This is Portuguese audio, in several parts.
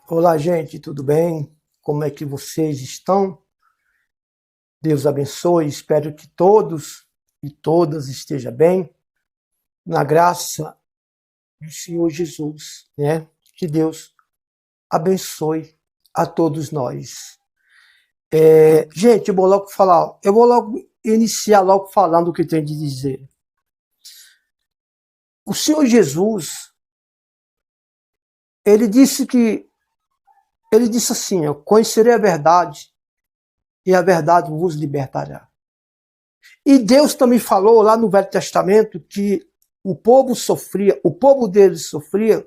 Olá, gente, tudo bem? Como é que vocês estão? Deus abençoe, espero que todos e todas estejam bem, na graça do Senhor Jesus, né? Que Deus abençoe a todos nós. Gente, eu vou logo iniciar logo falando o que tem de dizer. O Senhor Jesus, ele disse assim, conhecerei a verdade e a verdade vos libertará. E Deus também falou lá no Velho Testamento que o povo dele sofria,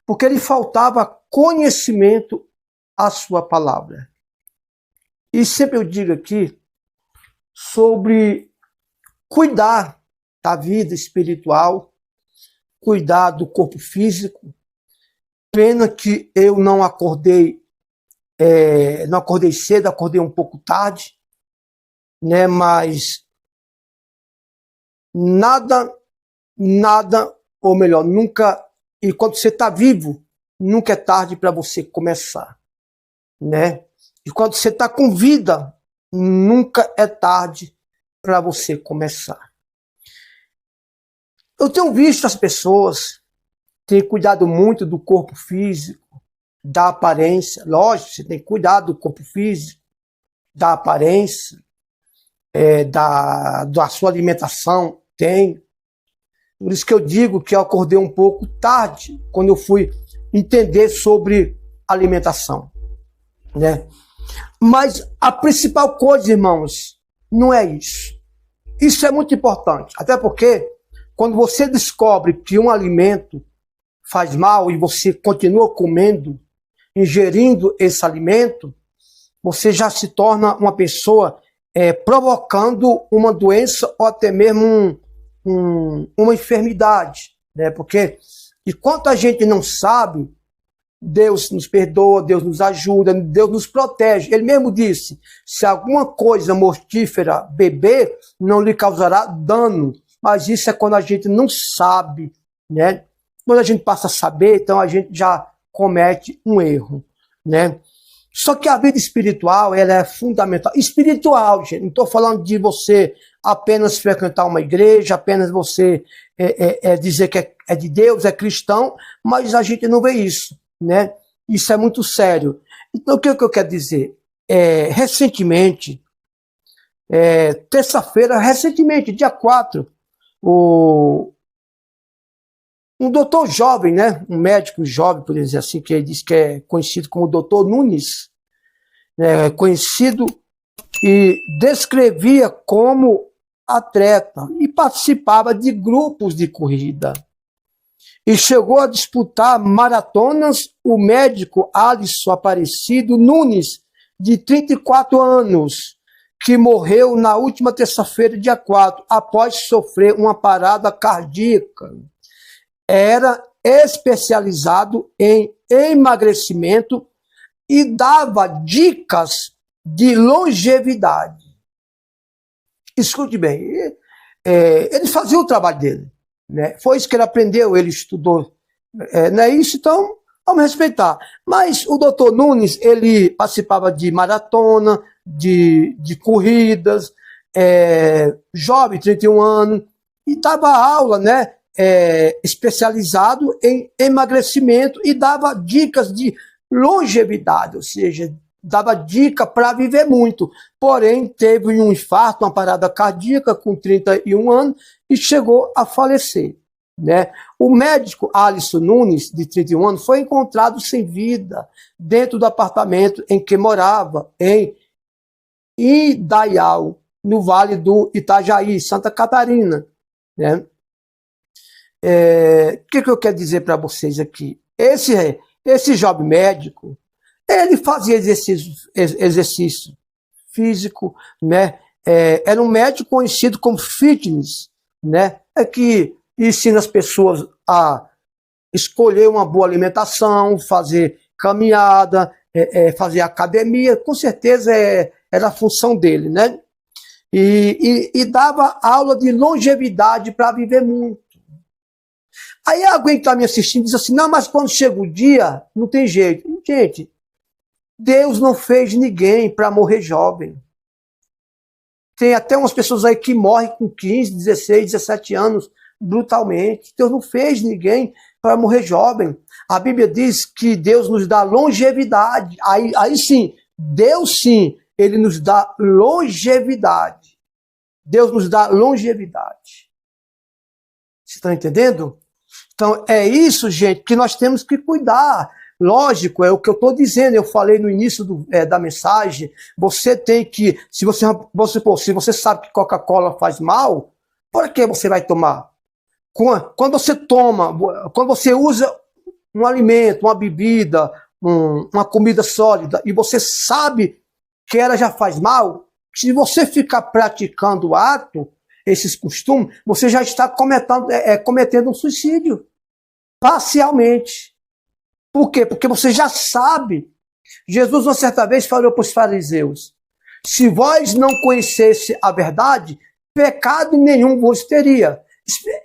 porque lhe faltava conhecimento à sua palavra. E sempre eu digo aqui sobre cuidar da vida espiritual, cuidar do corpo físico. Pena que eu não acordei cedo, acordei um pouco tarde, né? Mas nada, ou melhor, nunca, e quando você está vivo, nunca é tarde para você começar, né? E quando você está com vida, nunca é tarde para você começar. Eu tenho visto as pessoas terem cuidado muito do corpo físico, da aparência. Lógico, você tem que cuidar do corpo físico, da aparência, da sua alimentação, tem. Por isso que eu digo que eu acordei um pouco tarde, quando eu fui entender sobre alimentação, né? Mas a principal coisa, irmãos, não é isso. Isso é muito importante, até porque quando você descobre que um alimento faz mal e você continua comendo, ingerindo esse alimento, você já se torna uma pessoa provocando uma doença ou até mesmo uma enfermidade, né? Porque enquanto a gente não sabe, Deus nos perdoa, Deus nos ajuda, Deus nos protege. Ele mesmo disse, se alguma coisa mortífera beber, não lhe causará dano. Mas isso é quando a gente não sabe, né? Quando a gente passa a saber, então a gente já comete um erro, né? Só que a vida espiritual, ela é fundamental. Espiritual, gente, não estou falando de você apenas frequentar uma igreja, apenas você dizer que é de Deus, é cristão, mas a gente não vê isso, né? Isso é muito sério. Então, o que eu quero dizer? Recentemente, terça-feira, dia 4, um doutor jovem, né? Um médico jovem, por dizer assim, que ele diz que é conhecido como doutor Nunes, conhecido e descrevia como atleta e participava de grupos de corrida. E chegou a disputar maratonas o médico Alisson Aparecido Nunes, de 34 anos, que morreu na última terça-feira, dia 4, após sofrer uma parada cardíaca. Era especializado em emagrecimento e dava dicas de longevidade. Escute bem, ele fazia o trabalho dele, né? Foi isso que ele aprendeu, ele estudou, não é isso? Então, vamos respeitar. Mas o doutor Nunes, ele participava de maratona, de corridas, jovem, 31 anos, e dava aula, né? Especializado em emagrecimento e dava dicas de longevidade, ou seja, dava dica para viver muito. Porém, teve um infarto, uma parada cardíaca com 31 anos e chegou a falecer, né? O médico Alisson Nunes, de 31 anos, foi encontrado sem vida dentro do apartamento em que morava, em Indaial, no Vale do Itajaí, Santa Catarina, né? O que eu quero dizer para vocês aqui? Esse jovem médico, ele fazia exercício físico, né? Era um médico conhecido como fitness, né? Que ensina as pessoas a escolher uma boa alimentação, fazer caminhada, fazer academia, com certeza era a função dele, né? E dava aula de longevidade para viver muito. Aí alguém que está me assistindo diz assim, não, mas quando chega o dia, não tem jeito. Gente, Deus não fez ninguém para morrer jovem. Tem até umas pessoas aí que morrem com 15, 16, 17 anos, brutalmente. Deus não fez ninguém para morrer jovem. A Bíblia diz que Deus nos dá longevidade. Aí sim, Deus sim, Ele nos dá longevidade. Deus nos dá longevidade. Você está entendendo? Então, é isso, gente, que nós temos que cuidar. Lógico, é o que eu estou dizendo, eu falei no início da mensagem, você tem que, se você sabe que Coca-Cola faz mal, por que você vai tomar? Quando você toma, quando você usa um alimento, uma bebida, uma comida sólida, e você sabe que ela já faz mal, se você ficar praticando o ato, esses costumes, você já está cometendo um suicídio, parcialmente. Por quê? Porque você já sabe. Jesus, uma certa vez, falou para os fariseus, se vós não conhecesse a verdade, pecado nenhum vos teria.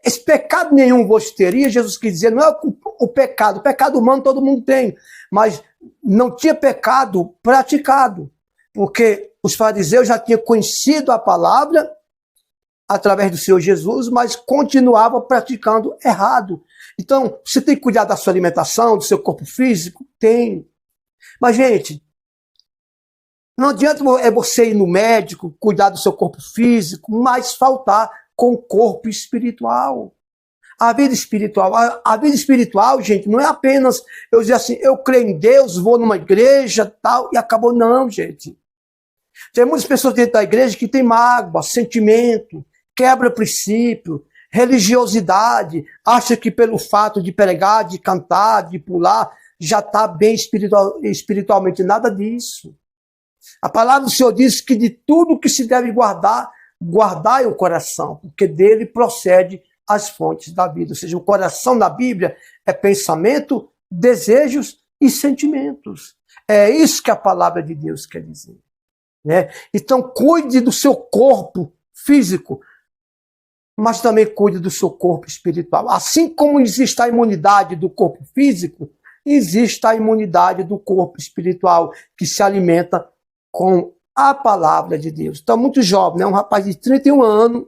Esse pecado nenhum vos teria, Jesus quis dizer, não é o pecado humano todo mundo tem, mas não tinha pecado praticado, porque os fariseus já tinham conhecido a palavra através do Senhor Jesus, mas continuavam praticando errado. Então, você tem que cuidar da sua alimentação, do seu corpo físico? Tem. Mas, gente, não adianta você ir no médico, cuidar do seu corpo físico, mas faltar com o corpo espiritual. A vida espiritual, gente, não é apenas eu dizer assim, eu creio em Deus, vou numa igreja, tal, e acabou. Não, gente. Tem muitas pessoas dentro da igreja que têm mágoa, sentimento, quebra princípio, religiosidade, acha que pelo fato de pregar, de cantar, de pular, já está bem espiritualmente. Nada disso. A palavra do Senhor diz que de tudo que se deve guardar, guardai o coração, porque dele procede as fontes da vida. Ou seja, o coração na Bíblia é pensamento, desejos e sentimentos. É isso que a palavra de Deus quer dizer. Né? Então, cuide do seu corpo físico, mas também cuide do seu corpo espiritual. Assim como existe a imunidade do corpo físico, existe a imunidade do corpo espiritual, que se alimenta com a palavra de Deus. Então, muito jovem, né? Um rapaz de 31 anos,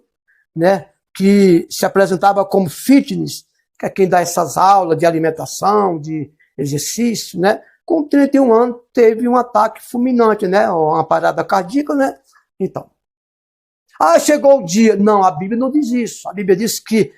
né? Que se apresentava como fitness, que é quem dá essas aulas de alimentação, de exercício, né? Com 31 anos, teve um ataque fulminante, né? Uma parada cardíaca, né? Então, chegou o dia. Não, a Bíblia não diz isso. A Bíblia diz que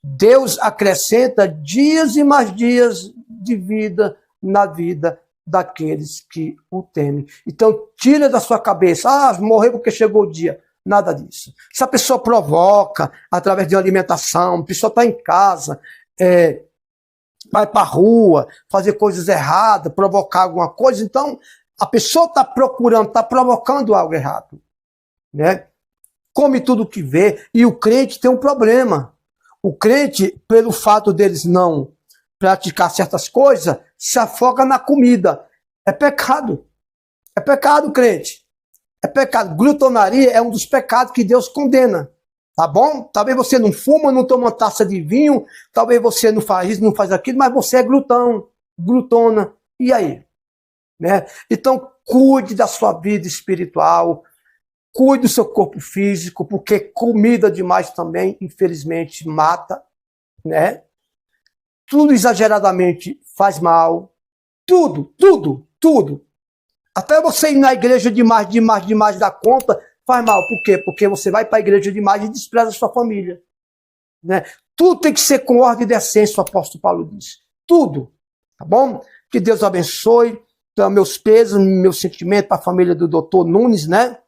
Deus acrescenta dias e mais dias de vida na vida daqueles que o temem. Então, tira da sua cabeça, morreu porque chegou o dia. Nada disso. Se a pessoa provoca, através de alimentação, a pessoa está em casa, vai para a rua, fazer coisas erradas, provocar alguma coisa, então a pessoa está procurando, está provocando algo errado. Né? Come tudo que vê, e o crente tem um problema. O crente, pelo fato deles não praticar certas coisas, se afoga na comida. É pecado. É pecado, crente. É pecado. Glutonaria é um dos pecados que Deus condena. Tá bom? Talvez você não fuma, não toma uma taça de vinho, talvez você não faz isso, não faz aquilo, mas você é glutão, glutona. E aí? Né? Então, cuide da sua vida espiritual, cuide do seu corpo físico, porque comida demais também, infelizmente, mata, né? Tudo exageradamente faz mal. Tudo. Até você ir na igreja demais da conta, faz mal. Por quê? Porque você vai para a igreja demais e despreza a sua família. Né? Tudo tem que ser com ordem e decência, o apóstolo Paulo diz. Tudo. Tá bom? Que Deus abençoe. Então, meus pesos, meu sentimento para a família do doutor Nunes, né?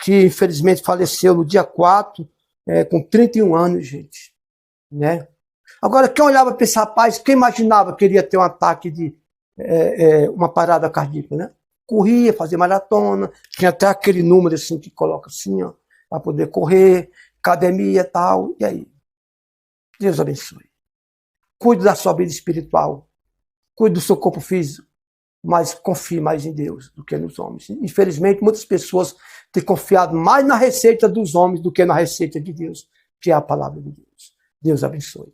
Que infelizmente faleceu no dia 4, com 31 anos, gente. Né? Agora, quem olhava para esse rapaz, quem imaginava que ele ia ter um ataque de uma parada cardíaca, né? Corria, fazia maratona, tinha até aquele número assim que coloca assim, ó, para poder correr, academia e tal, e aí? Deus abençoe. Cuide da sua vida espiritual, cuide do seu corpo físico, mas confie mais em Deus do que nos homens. Infelizmente, muitas pessoas têm confiado mais na receita dos homens do que na receita de Deus, que é a palavra de Deus. Deus abençoe.